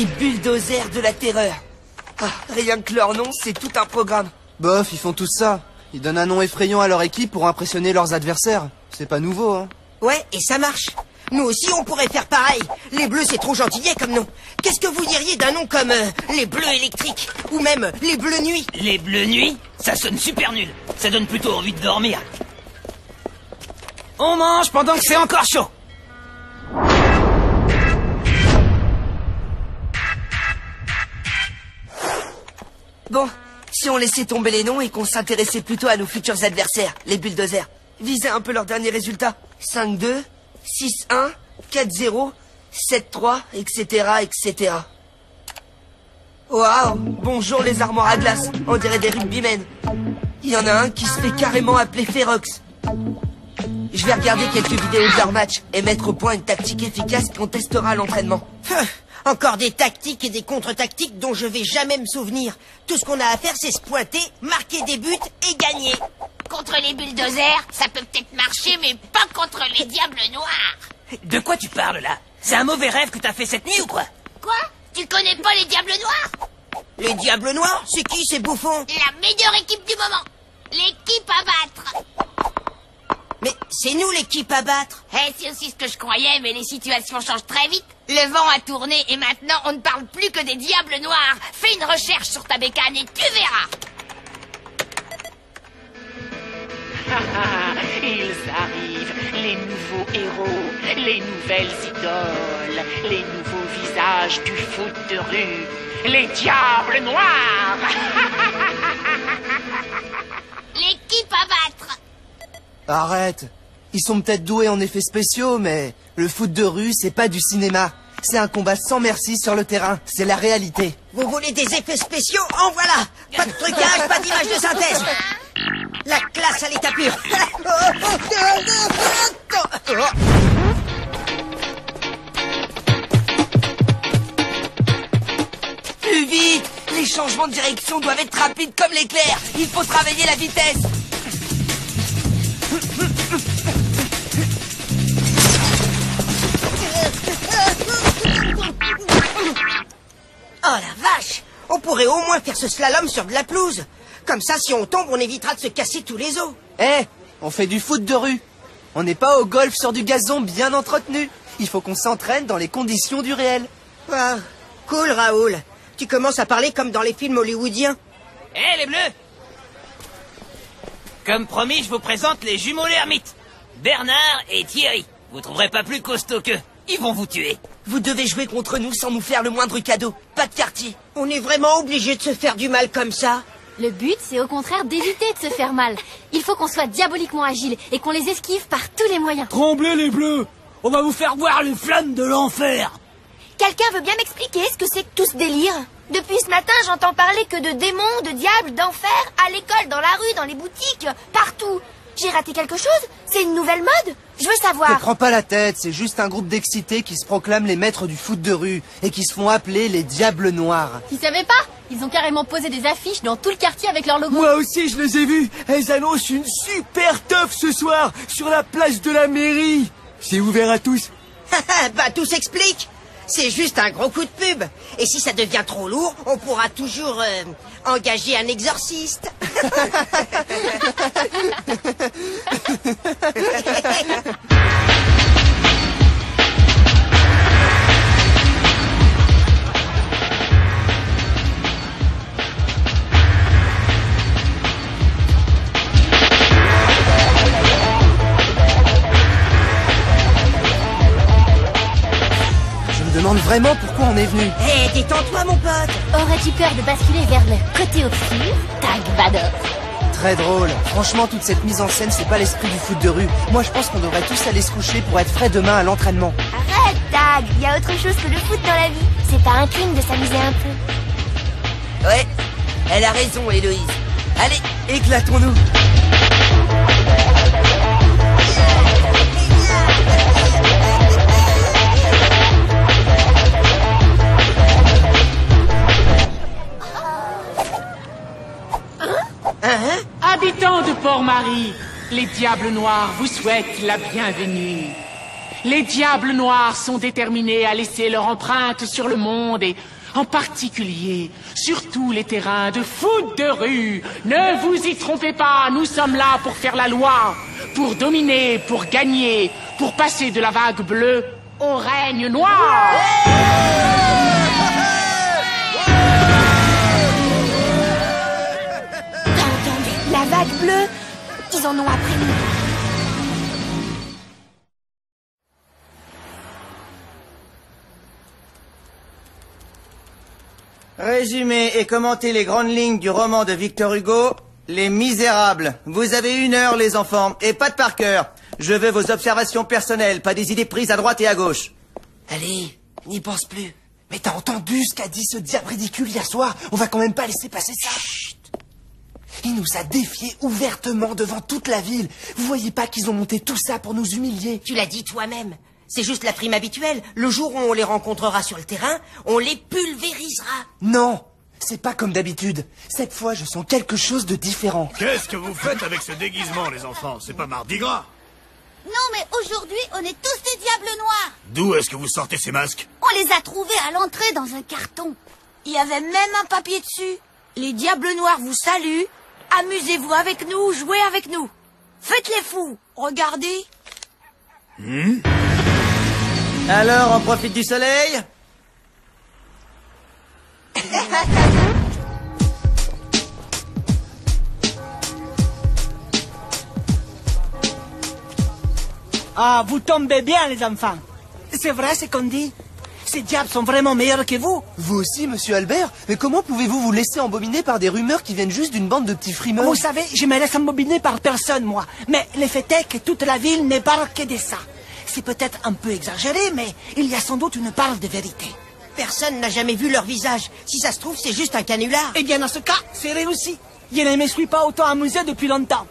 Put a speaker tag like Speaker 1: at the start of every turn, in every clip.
Speaker 1: Les bulldozers de la terreur. Ah, rien que leur nom, c'est tout un programme.
Speaker 2: Bof, ils font tous ça. Ils donnent un nom effrayant à leur équipe pour impressionner leurs adversaires. C'est pas nouveau, hein.
Speaker 3: Ouais, et ça marche. Nous aussi, on pourrait faire pareil. Les Bleus, c'est trop gentillet comme nom. Qu'est-ce que vous diriez d'un nom comme les Bleus électriques? Ou même les Bleus nuits?
Speaker 4: Les Bleus nuits? Ça sonne super nul. Ça donne plutôt envie de dormir. On mange pendant que c'est encore chaud.
Speaker 1: Bon, si on laissait tomber les noms et qu'on s'intéressait plutôt à nos futurs adversaires, les bulldozers. Viser un peu leurs derniers résultats. 5-2, 6-1, 4-0, 7-3, etc., etc. Waouh! Bonjour les armoires à glace, on dirait des rugbymen. Il y en a un qui se fait carrément appeler Ferox. Je vais regarder quelques vidéos de leur match et mettre au point une tactique efficace qu'on testera à l'entraînement.
Speaker 3: Encore des tactiques et des contre-tactiques dont je vais jamais me souvenir. Tout ce qu'on a à faire, c'est se pointer, marquer des buts et gagner.
Speaker 5: Contre les bulldozers, ça peut peut-être marcher, mais pas contre les diables noirs.
Speaker 4: De quoi tu parles là? C'est un mauvais rêve que t'as fait cette nuit ou quoi?
Speaker 5: Quoi? Tu connais pas les diables noirs?
Speaker 3: Les diables noirs? C'est qui ces bouffons?
Speaker 5: La meilleure équipe du moment. L'équipe à battre.
Speaker 3: Mais c'est nous l'équipe à battre.
Speaker 5: Eh, c'est aussi ce que je croyais, mais les situations changent très vite. Le vent a tourné et maintenant on ne parle plus que des diables noirs. Fais une recherche sur ta bécane et tu verras.
Speaker 6: Ils arrivent, les nouveaux héros, les nouvelles idoles, les nouveaux visages du foot de rue, les diables noirs.
Speaker 5: L'équipe à battre.
Speaker 2: Arrête. Ils sont peut-être doués en effets spéciaux, mais le foot de rue, c'est pas du cinéma. C'est un combat sans merci sur le terrain. C'est la réalité.
Speaker 3: Vous voulez des effets spéciaux? En voilà. Pas de trucage, pas d'image de synthèse. La classe à l'état pur.
Speaker 1: Plus vite! Les changements de direction doivent être rapides comme l'éclair. Il faut travailler la vitesse.
Speaker 3: Oh la vache! On pourrait au moins faire ce slalom sur de la pelouse. Comme ça, si on tombe, on évitera de se casser tous les os.
Speaker 2: Eh, on fait du foot de rue. On n'est pas au golf sur du gazon bien entretenu. Il faut qu'on s'entraîne dans les conditions du réel.
Speaker 3: Ah, cool, Raoul. Tu commences à parler comme dans les films hollywoodiens.
Speaker 4: Eh les bleus! Comme promis, je vous présente les jumeaux l'ermite. Bernard et Thierry. Vous trouverez pas plus costaud qu'eux. Ils vont vous tuer.
Speaker 1: Vous devez jouer contre nous sans nous faire le moindre cadeau. Pas de quartier.
Speaker 3: On est vraiment obligé de se faire du mal comme ça?
Speaker 7: Le but, c'est au contraire d'éviter de se faire mal. Il faut qu'on soit diaboliquement agile et qu'on les esquive par tous les moyens.
Speaker 4: Tremblez les bleus! On va vous faire voir les flammes de l'enfer!
Speaker 7: Quelqu'un veut bien m'expliquer ce que c'est que tout ce délire? Depuis ce matin, j'entends parler que de démons, de diables, d'enfer, à l'école, dans la rue, dans les boutiques, partout. J'ai raté quelque chose? C'est une nouvelle mode? Je veux
Speaker 2: Ne
Speaker 7: savoir.
Speaker 2: prends pas la tête, c'est juste un groupe d'excités qui se proclament les maîtres du foot de rue et qui se font appeler les Diables Noirs.
Speaker 7: Tu savais pas? Ils ont carrément posé des affiches dans tout le quartier avec leur logo.
Speaker 8: Moi aussi, je les ai vus. Elles annoncent une super teuf ce soir sur la place de la mairie. C'est ouvert à tous.
Speaker 3: Bah, tout s'explique. C'est juste un gros coup de pub. Et si ça devient trop lourd, on pourra toujours engager un exorciste.
Speaker 2: Je me demande vraiment pourquoi on est venu.
Speaker 3: Hé, détends-toi, mon pote.
Speaker 7: Aurais-tu peur de basculer vers le côté obscur? Tag Vador.
Speaker 2: Très drôle. Franchement, toute cette mise en scène, c'est pas l'esprit du foot de rue. Moi, je pense qu'on devrait tous aller se coucher pour être frais demain à l'entraînement.
Speaker 7: Arrête, Tag. Il y a autre chose que le foot dans la vie. C'est pas un crime de s'amuser un peu.
Speaker 1: Ouais, elle a raison, Héloïse. Allez, éclatons-nous.
Speaker 6: Habitants de Port-Marie, les Diables Noirs vous souhaitent la bienvenue. Les diables noirs sont déterminés à laisser leur empreinte sur le monde et, en particulier, sur tous les terrains de foot de rue. Ne vous y trompez pas, nous sommes là pour faire la loi, pour dominer, pour gagner, pour passer de la vague bleue au règne noir.
Speaker 7: T'as entendu? La vague bleue, ils en ont appris nous.
Speaker 2: Résumez et commentez les grandes lignes du roman de Victor Hugo, Les Misérables. Vous avez 1 heure, les enfants, et pas de par cœur. Je veux vos observations personnelles, pas des idées prises à droite et à gauche.
Speaker 1: Allez, n'y pense plus.
Speaker 2: Mais t'as entendu ce qu'a dit ce diable ridicule hier soir? On va quand même pas laisser passer ça. Chut. Il nous a défiés ouvertement devant toute la ville. Vous voyez pas qu'ils ont monté tout ça pour nous humilier?
Speaker 3: Tu l'as dit toi-même. C'est juste la prime habituelle. Le jour où on les rencontrera sur le terrain, on les pulvérisera.
Speaker 2: Non, c'est pas comme d'habitude. Cette fois, je sens quelque chose de différent.
Speaker 9: Qu'est-ce que vous faites avec ce déguisement, les enfants? C'est pas Mardi Gras?
Speaker 10: Non, mais aujourd'hui, on est tous des diables noirs.
Speaker 9: D'où est-ce que vous sortez ces masques?
Speaker 10: On les a trouvés à l'entrée dans un carton. Il y avait même un papier dessus. Les diables noirs vous saluent. Amusez-vous avec nous, jouez avec nous. Faites les fous. Regardez.
Speaker 2: Alors, on profite du soleil?
Speaker 8: Ah, vous tombez bien, les enfants. C'est vrai ce qu'on dit? Ces diables sont vraiment meilleurs que vous?
Speaker 2: Vous aussi, monsieur Albert? Mais comment pouvez-vous vous laisser embobiner par des rumeurs qui viennent juste d'une bande de petits frimeurs?
Speaker 8: Vous savez, je me laisse embobiner par personne, moi. Mais le fait est que toute la ville ne parle que de ça. C'est peut-être un peu exagéré, mais il y a sans doute une part de vérité.
Speaker 3: Personne n'a jamais vu leur visage. Si ça se trouve, c'est juste un canular.
Speaker 8: Eh bien, dans ce cas, c'est réussi. Je ne me suis pas autant amusé depuis longtemps.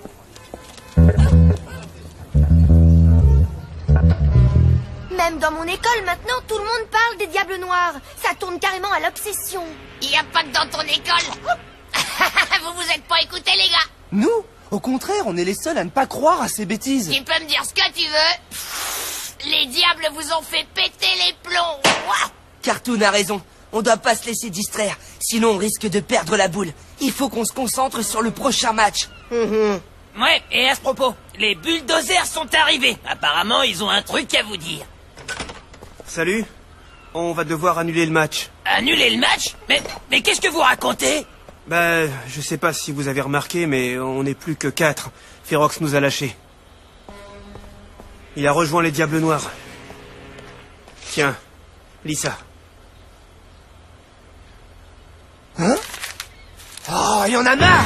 Speaker 7: Même dans mon école, maintenant, tout le monde parle des diables noirs. Ça tourne carrément à l'obsession.
Speaker 5: Il n'y a pas que dans ton école. Vous vous êtes pas écoutés, les gars.
Speaker 2: Nous? Au contraire, on est les seuls à ne pas croire à ces bêtises.
Speaker 5: Tu peux me dire ce que tu veux. Les diables vous ont fait péter les plombs. Ouah.
Speaker 1: Cartoon a raison. On doit pas se laisser distraire. Sinon, on risque de perdre la boule. Il faut qu'on se concentre sur le prochain match.
Speaker 4: Ouais, et à ce propos, les bulldozers sont arrivés. Apparemment, ils ont un truc à vous dire.
Speaker 11: Salut. On va devoir annuler le match.
Speaker 4: Annuler le match? Mais qu'est-ce que vous racontez?
Speaker 11: Bah, je sais pas si vous avez remarqué, mais on n'est plus que 4. Ferox nous a lâchés. Il a rejoint les Diables Noirs. Tiens, lis ça.
Speaker 2: Hein? Oh, il y en a marre!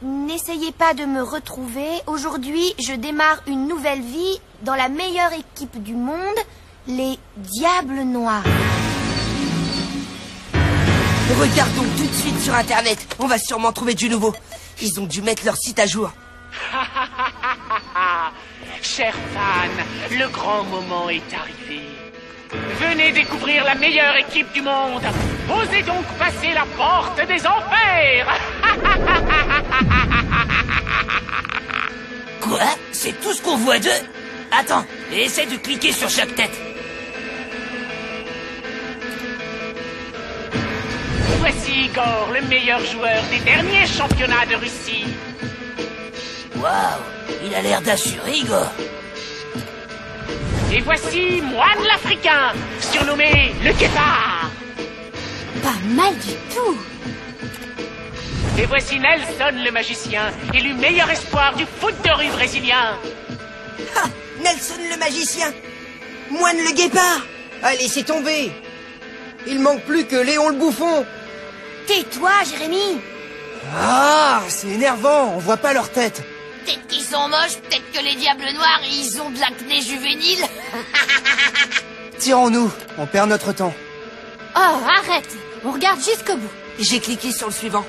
Speaker 7: N'essayez pas de me retrouver. Aujourd'hui, je démarre une nouvelle vie dans la meilleure équipe du monde, les Diables Noirs.
Speaker 1: Regardons tout de suite sur Internet. On va sûrement trouver du nouveau. Ils ont dû mettre leur site à jour.
Speaker 6: Chers fans, le grand moment est arrivé. Venez découvrir la meilleure équipe du monde. Osez donc passer la porte des enfers.
Speaker 4: Quoi? C'est tout ce qu'on voit d'eux? Attends, essaie de cliquer sur chaque tête.
Speaker 6: Voici Igor, le meilleur joueur des derniers championnats de Russie.
Speaker 4: Waouh, il a l'air d'assurer, Igor.
Speaker 6: Et voici Moine l'Africain, surnommé le Guépard.
Speaker 7: Pas mal du tout.
Speaker 6: Et voici Nelson le magicien, élu meilleur espoir du foot de rue brésilien.
Speaker 3: Ah, Nelson le magicien. Moine le guépard. Allez, c'est tombé. Il manque plus que Léon le bouffon.
Speaker 7: Tais-toi, Jérémy.
Speaker 2: Ah, c'est énervant, on voit pas leur tête.
Speaker 5: Peut-être qu'ils sont moches, peut-être que les diables noirs, ils ont de l'acné juvénile.
Speaker 2: Tirons-nous, on perd notre temps.
Speaker 7: Oh, arrête. On regarde jusqu'au bout.
Speaker 1: J'ai cliqué sur le suivant.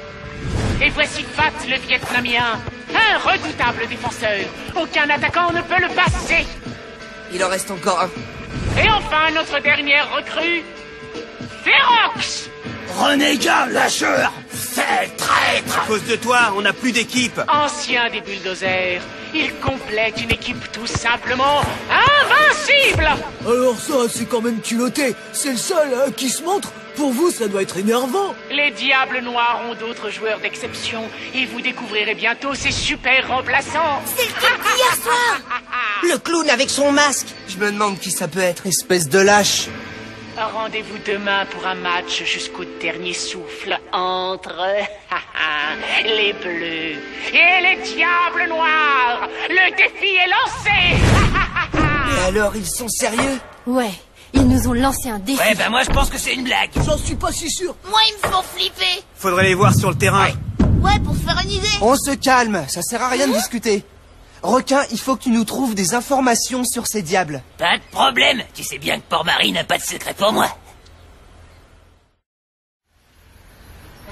Speaker 6: Et voici Fat le Vietnamien, un redoutable défenseur. Aucun attaquant ne peut le passer.
Speaker 1: Il en reste encore un.
Speaker 6: Et enfin, notre dernière recrue, Ferox.
Speaker 9: Renégat, lâcheur, sale traître.
Speaker 11: À cause de toi, on n'a plus d'équipe.
Speaker 6: Ancien des bulldozers, Il complète une équipe tout simplement invincible.
Speaker 12: Alors ça, c'est quand même culotté. C'est le seul qui se montre. Pour vous, ça doit être énervant.
Speaker 6: Les Diables Noirs ont d'autres joueurs d'exception et vous découvrirez bientôt ces super remplaçants.
Speaker 3: C'est le truc d'hier soir. Le clown avec son masque.
Speaker 1: Je me demande qui ça peut être.
Speaker 2: Espèce de lâche.
Speaker 6: Rendez-vous demain pour un match jusqu'au dernier souffle entre les Bleus et les Diables Noirs. Le défi est lancé.
Speaker 1: Mais alors, ils sont sérieux?
Speaker 7: Ouais, ils nous ont lancé un défi.
Speaker 4: Ouais, bah moi je pense que c'est une blague.
Speaker 12: J'en suis pas si sûr.
Speaker 5: Moi, ils me font flipper.
Speaker 11: Faudrait les voir sur le terrain.
Speaker 5: Ouais, pour se faire une idée.
Speaker 2: On se calme, ça sert à rien de discuter. Requin, il faut que tu nous trouves des informations sur ces diables.
Speaker 4: Pas de problème. Tu sais bien que Port-Marie n'a pas de secret pour moi.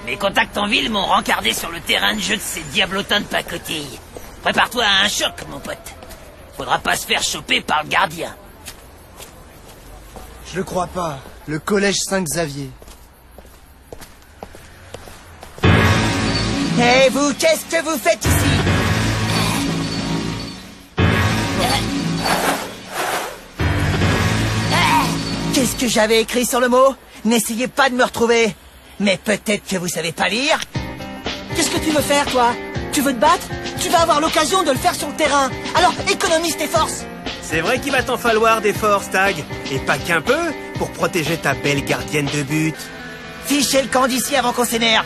Speaker 4: Mes contacts en ville m'ont rencardé sur le terrain de jeu de ces diablotins de pacotille. Prépare-toi à un choc, mon pote. Faudra pas se faire choper par le gardien.
Speaker 2: Je le crois pas. Le collège Saint-Xavier.
Speaker 3: Hé, vous, qu'est-ce que vous faites ici? Qu'est-ce que j'avais écrit sur le mot? N'essayez pas de me retrouver. Mais peut-être que vous savez pas lire.
Speaker 8: Qu'est-ce que tu veux faire, toi? Tu veux te battre? Tu vas avoir l'occasion de le faire sur le terrain. Alors, économise tes forces.
Speaker 11: C'est vrai qu'il va t'en falloir des forces, Tag. Et pas qu'un peu, pour protéger ta belle gardienne de but.
Speaker 3: Fichez le camp d'ici avant qu'on s'énerve.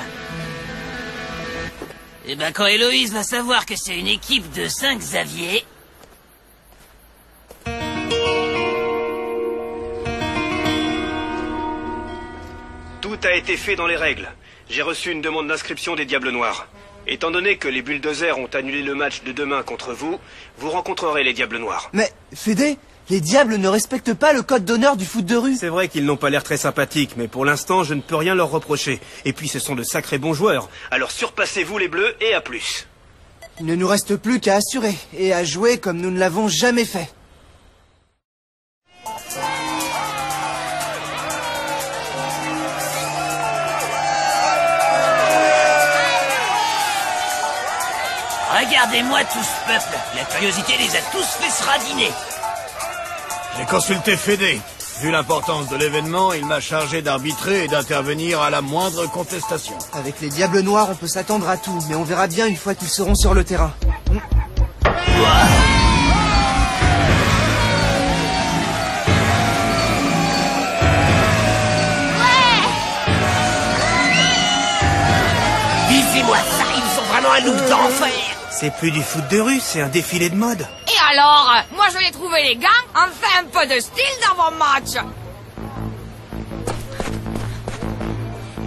Speaker 4: Et ben quand Héloïse va savoir que c'est une équipe de Saint-Xavier...
Speaker 11: Tout a été fait dans les règles. J'ai reçu une demande d'inscription des Diables Noirs. Étant donné que les Bulldozers ont annulé le match de demain contre vous, vous rencontrerez les Diables Noirs.
Speaker 2: Mais, Fédé, les diables ne respectent pas le code d'honneur du foot de rue.
Speaker 11: C'est vrai qu'ils n'ont pas l'air très sympathiques, mais pour l'instant, je ne peux rien leur reprocher. Et puis, ce sont de sacrés bons joueurs. Alors surpassez-vous les Bleus et à plus.
Speaker 2: Il ne nous reste plus qu'à assurer et à jouer comme nous ne l'avons jamais fait.
Speaker 4: Regardez-moi tout ce peuple. La curiosité les a tous fait se radiner.
Speaker 9: J'ai consulté Fédé. Vu l'importance de l'événement, il m'a chargé d'arbitrer et d'intervenir à la moindre contestation.
Speaker 2: Avec les Diables Noirs, on peut s'attendre à tout, mais on verra bien une fois qu'ils seront sur le terrain.
Speaker 4: Visez-moi ça, ils sont vraiment un look d'enfer.
Speaker 11: C'est plus du foot de rue, c'est un défilé de mode.
Speaker 5: Et alors, moi je l'ai trouvé les gars, enfin un peu de style dans vos matchs.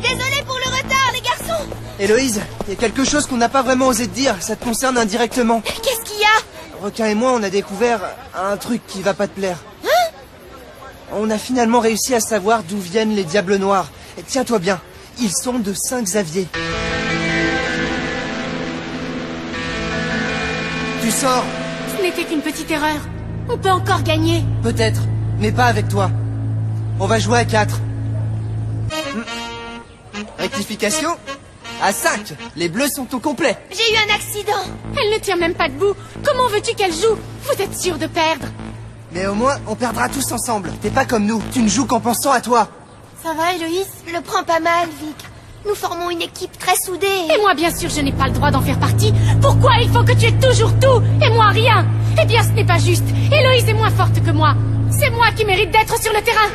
Speaker 7: Désolé pour le retard, les garçons.
Speaker 2: Héloïse, il y a quelque chose qu'on n'a pas vraiment osé te dire, ça te concerne indirectement.
Speaker 7: Qu'est-ce qu'il y a?
Speaker 2: Requin et moi, on a découvert un truc qui va pas te plaire.
Speaker 7: Hein?
Speaker 2: On a finalement réussi à savoir d'où viennent les Diables Noirs. Et tiens-toi bien, ils sont de Saint-Xavier. Tu sors.
Speaker 10: Ce n'était qu'une petite erreur. On peut encore gagner.
Speaker 2: Peut-être, mais pas avec toi. On va jouer à 4. Rectification. À 5. Les bleus sont au complet.
Speaker 7: J'ai eu un accident.
Speaker 10: Elle ne tient même pas debout. Comment veux-tu qu'elle joue? Vous êtes sûr de perdre?
Speaker 2: Mais au moins, on perdra tous ensemble. T'es pas comme nous. Tu ne joues qu'en pensant à toi.
Speaker 7: Ça va, Héloïse? Le prends pas mal, Vic. Nous formons une équipe très soudée.
Speaker 10: Et moi, bien sûr, je n'ai pas le droit d'en faire partie. Pourquoi il faut que tu aies toujours tout et moi rien? Eh bien, ce n'est pas juste. Héloïse est moins forte que moi. C'est moi qui mérite d'être sur le terrain.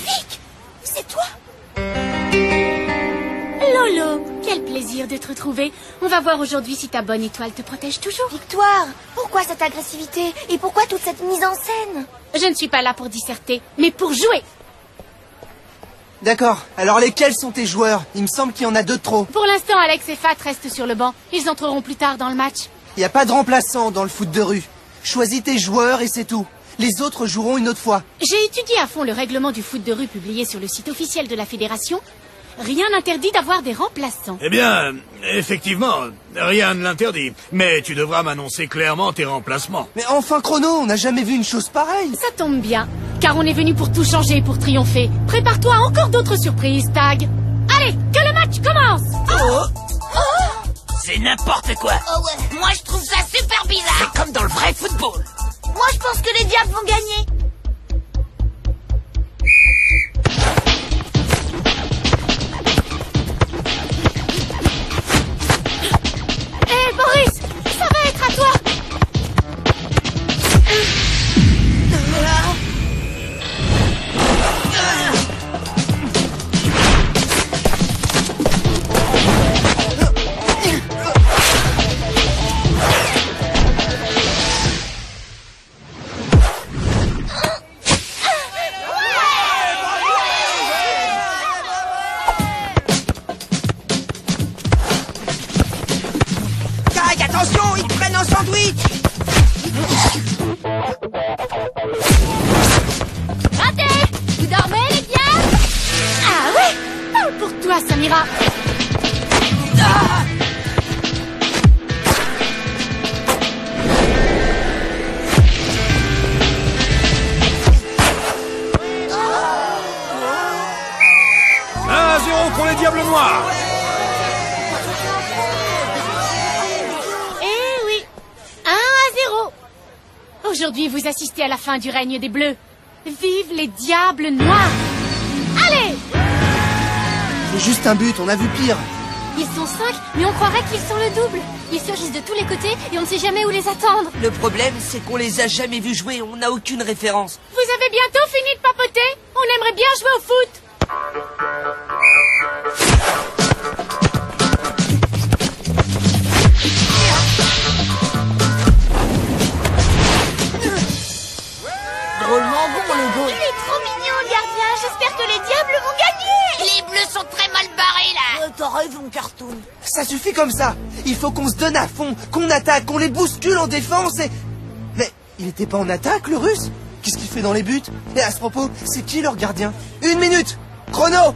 Speaker 7: Vic, c'est toi?
Speaker 10: Lolo, quel plaisir de te retrouver. On va voir aujourd'hui si ta bonne étoile te protège toujours.
Speaker 7: Victoire, pourquoi cette agressivité? Et pourquoi toute cette mise en scène?
Speaker 10: Je ne suis pas là pour disserter, mais pour jouer.
Speaker 2: D'accord, alors lesquels sont tes joueurs? Il me semble qu'il y en a 2 de trop.
Speaker 10: Pour l'instant, Alex et Fat restent sur le banc. Ils entreront plus tard dans le match.
Speaker 2: Il n'y a pas de remplaçant dans le foot de rue. Choisis tes joueurs et c'est tout. Les autres joueront une autre fois.
Speaker 10: J'ai étudié à fond le règlement du foot de rue publié sur le site officiel de la fédération.
Speaker 13: Rien n'interdit d'avoir des remplaçants.
Speaker 9: Eh bien, effectivement, rien ne l'interdit. Mais tu devras m'annoncer clairement tes remplacements.
Speaker 1: Mais enfin, Chrono, on n'a jamais vu une chose pareille.
Speaker 13: Ça tombe bien, car on est venu pour tout changer et pour triompher. Prépare-toi à encore d'autres surprises, Tag. Allez, que le match commence.
Speaker 4: C'est n'importe quoi.
Speaker 5: Oh ouais, moi je trouve ça super bizarre.
Speaker 4: C'est comme dans le vrai football.
Speaker 10: Moi, je pense que les diables vont gagner.
Speaker 13: Hé, Boris, ça va être à toi.
Speaker 3: Tag, attention, ils te prennent un sandwich.
Speaker 13: Raté. Vous dormez, les diables? Ah oui. Parle pour toi, Samira.
Speaker 9: Ah, 1-0 pour les Diables Noirs.
Speaker 13: Eh oui, 1-0. Aujourd'hui, vous assistez à la fin du règne des Bleus. Vive les Diables Noirs. Allez.
Speaker 1: C'est juste un but, on a vu pire.
Speaker 13: Ils sont 5, mais on croirait qu'ils sont le double. Ils surgissent de tous les côtés et on ne sait jamais où les attendre.
Speaker 1: Le problème, c'est qu'on les a jamais vus jouer, on n'a aucune référence.
Speaker 13: Vous avez bientôt fini de papoter? On aimerait bien jouer au foot.
Speaker 3: Drôlement bon, le goal.
Speaker 10: Il est trop mignon, le gardien. J'espère que les diables vont gagner.
Speaker 5: Les bleus sont très mal barrés là.
Speaker 10: T'as raison, Cartoon.
Speaker 1: Ça suffit comme ça. Il faut qu'on se donne à fond, qu'on attaque, qu'on les bouscule en défense et... Mais il était pas en attaque, le Russe? Qu'est-ce qu'il fait dans les buts? Et à ce propos, c'est qui leur gardien? 1 minute. Chrono.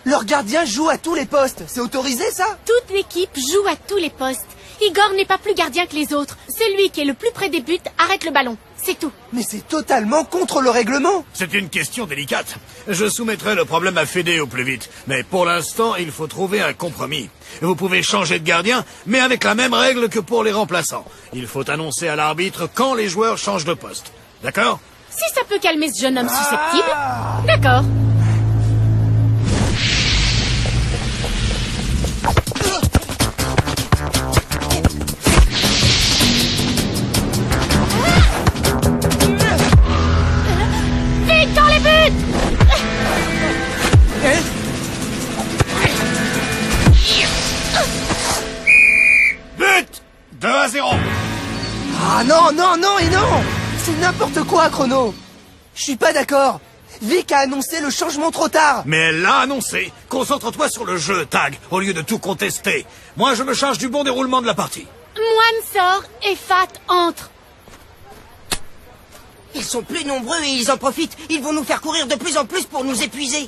Speaker 1: Leur gardien joue à tous les postes. C'est autorisé, ça?
Speaker 13: Toute l'équipe joue à tous les postes. Igor n'est pas plus gardien que les autres. Celui qui est le plus près des buts arrête le ballon. C'est tout.
Speaker 1: Mais c'est totalement contre le règlement.
Speaker 9: C'est une question délicate. Je soumettrai le problème à Fédé au plus vite. Mais pour l'instant, il faut trouver un compromis. Vous pouvez changer de gardien, mais avec la même règle que pour les remplaçants. Il faut annoncer à l'arbitre quand les joueurs changent de poste. D'accord?
Speaker 13: Si ça peut calmer ce jeune homme susceptible. D'accord. Vite dans les buts!
Speaker 9: But! 2-0.
Speaker 1: Ah non, non, non et non! C'est n'importe quoi, Chrono. Je suis pas d'accord. Vic a annoncé le changement trop tard.
Speaker 9: Mais elle l'a annoncé. Concentre-toi sur le jeu, Tag, au lieu de tout contester. Moi, je me charge du bon déroulement de la partie.
Speaker 13: Moine sort et Fat entre.
Speaker 3: Ils sont plus nombreux et ils en profitent. Ils vont nous faire courir de plus en plus pour nous épuiser.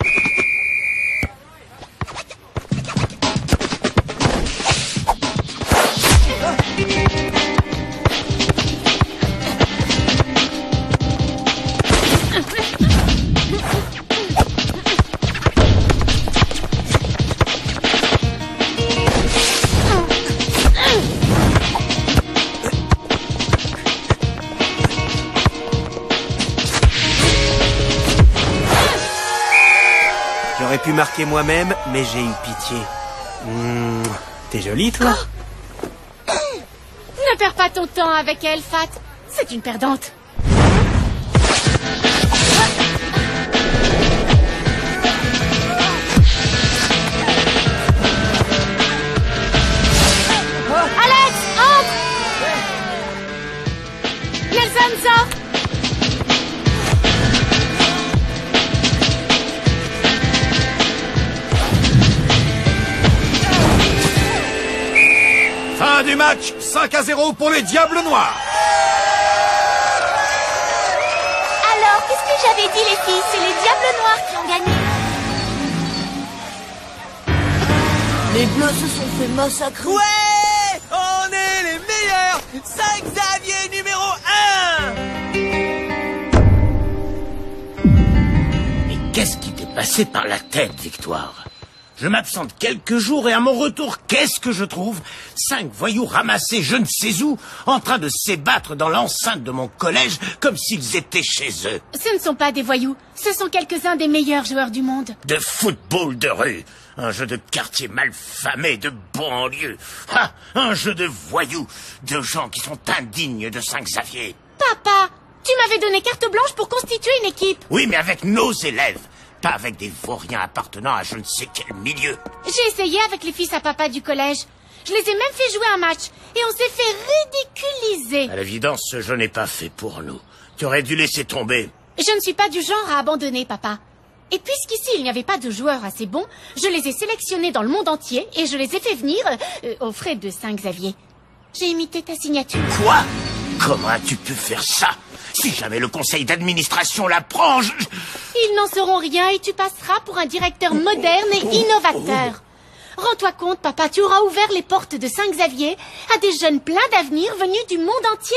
Speaker 2: J'aurais pu marquer moi-même, mais j'ai eu pitié. T'es jolie, toi?
Speaker 13: Ne perds pas ton temps avec elle, Fat. C'est une perdante. Alex, entre! Nelson sort!
Speaker 9: Fin du match, 5-0 pour les Diables Noirs.
Speaker 10: Alors, qu'est-ce que j'avais dit, les filles? C'est les diables noirs qui ont gagné.
Speaker 1: Les Bleus se sont fait massacrer.
Speaker 2: Ouais! On est les meilleurs! Saint-Xavier numéro 1!
Speaker 4: Mais qu'est-ce qui t'est passé par la tête, Victoire? Je m'absente quelques jours et à mon retour, qu'est-ce que je trouve? 5 voyous ramassés je ne sais où, en train de s'ébattre dans l'enceinte de mon collège comme s'ils étaient chez eux.
Speaker 13: Ce ne sont pas des voyous, ce sont quelques-uns des meilleurs joueurs du monde.
Speaker 4: De football de rue, un jeu de quartier malfamé de banlieue, ah, un jeu de voyous, de gens qui sont indignes de Saint-Xavier.
Speaker 13: Papa, tu m'avais donné carte blanche pour constituer une équipe.
Speaker 4: Oui, mais avec nos élèves, pas avec des vauriens appartenant à je ne sais quel milieu.
Speaker 13: J'ai essayé avec les fils à papa du collège. Je les ai même fait jouer un match et on s'est fait ridiculiser.
Speaker 4: À l'évidence, ce jeu n'est pas fait pour nous. Tu aurais dû laisser tomber.
Speaker 13: Je ne suis pas du genre à abandonner, papa. Et puisqu'ici il n'y avait pas de joueurs assez bons, je les ai sélectionnés dans le monde entier et je les ai fait venir aux frais de Saint-Xavier. J'ai imité ta signature.
Speaker 4: Quoi? Comment as-tu pu faire ça? Si jamais le conseil d'administration l'apprend,
Speaker 13: Ils n'en sauront rien et tu passeras pour un directeur moderne et innovateur. Rends-toi compte, papa, tu auras ouvert les portes de Saint-Xavier à des jeunes pleins d'avenir venus du monde entier.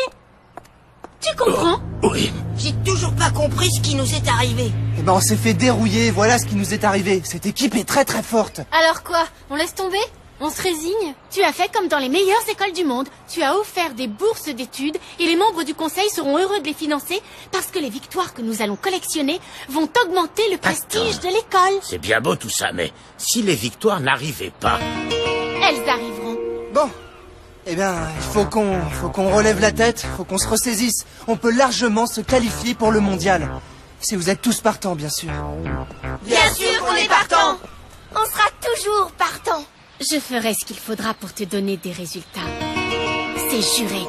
Speaker 13: Tu comprends?
Speaker 4: Oui.
Speaker 3: J'ai toujours pas compris ce qui nous est arrivé.
Speaker 12: Eh ben on s'est fait dérouiller, voilà ce qui nous est arrivé. Cette équipe est très très forte.
Speaker 7: Alors quoi? On laisse tomber? On se résigne?
Speaker 13: Tu as fait comme dans les meilleures écoles du monde. Tu as offert des bourses d'études et les membres du conseil seront heureux de les financer parce que les victoires que nous allons collectionner vont augmenter le prestige de l'école.
Speaker 4: C'est bien beau tout ça, mais si les victoires n'arrivaient pas...
Speaker 13: Elles arriveront.
Speaker 12: Bon, eh bien, il faut qu'on relève la tête, faut qu'on se ressaisisse. On peut largement se qualifier pour le mondial. Si vous êtes tous partants, bien sûr.
Speaker 7: Bien sûr qu'on est partants. On sera toujours partants.
Speaker 13: Je ferai ce qu'il faudra pour te donner des résultats. C'est juré.